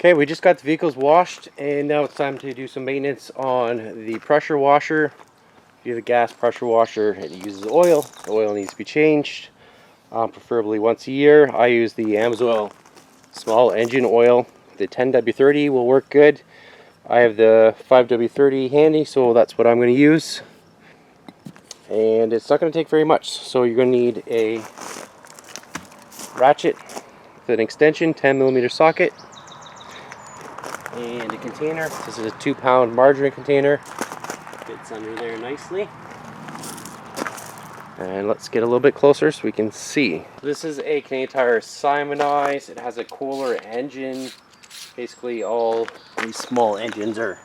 Okay, we just got the vehicles washed, and now it's time to do some maintenance on the pressure washer. If you have a gas pressure washer, it uses oil. The oil needs to be changed, preferably once a year. I use the AMSOIL small engine oil. The 10W30 will work good. I have the 5W30 handy, so that's what I'm going to use. And it's not going to take very much. So you're going to need a ratchet with an extension, 10mm socket, and a container. This is a 2-pound margarine container. Fits under there nicely. And let's get a little bit closer so we can see. This is a Canadian Tire Simonized. It has a Kohler engine. Basically all these small engines are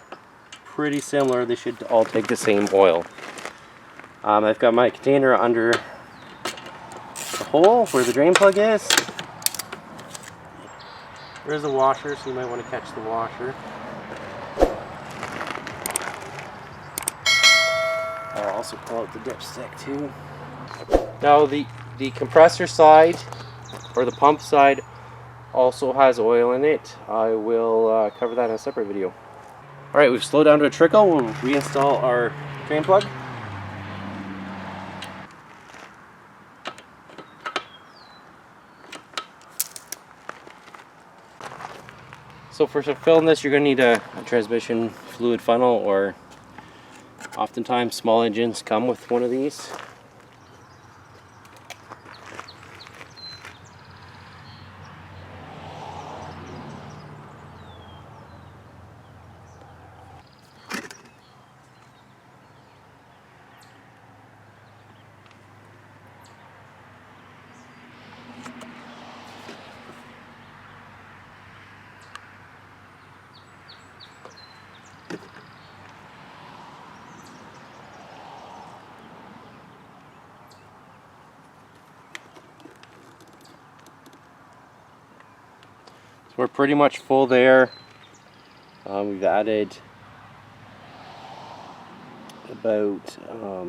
pretty similar. They should all take the same oil. I've got my container under the hole where the drain plug is. There's a washer, so you might want to catch the washer. I'll also pull out the dipstick too. Now the compressor side, or the pump side, also has oil in it. I will cover that in a separate video. Alright, we've slowed down to a trickle. We'll reinstall our drain plug. So for filling this, you're going to need a transmission fluid funnel, or oftentimes small engines come with one of these. So we're pretty much full there. We've added about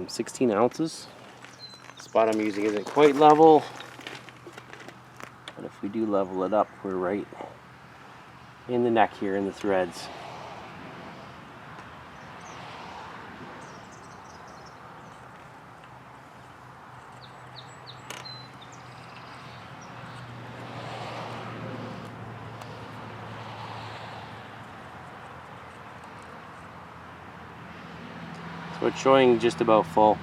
16 ounces. The spot I'm using isn't quite level, but if we do level it up, we're right in the neck here in the threads. So it's showing just about full.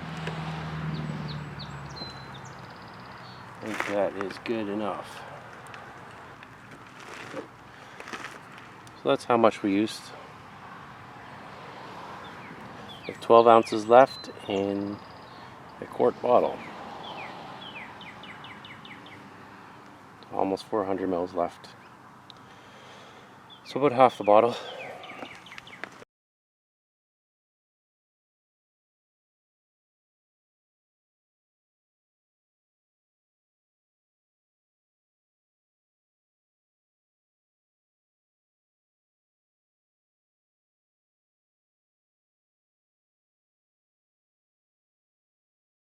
I think that is good enough. So that's how much we used. We have 12 ounces left in a quart bottle. Almost 400 mils left. So about half the bottle.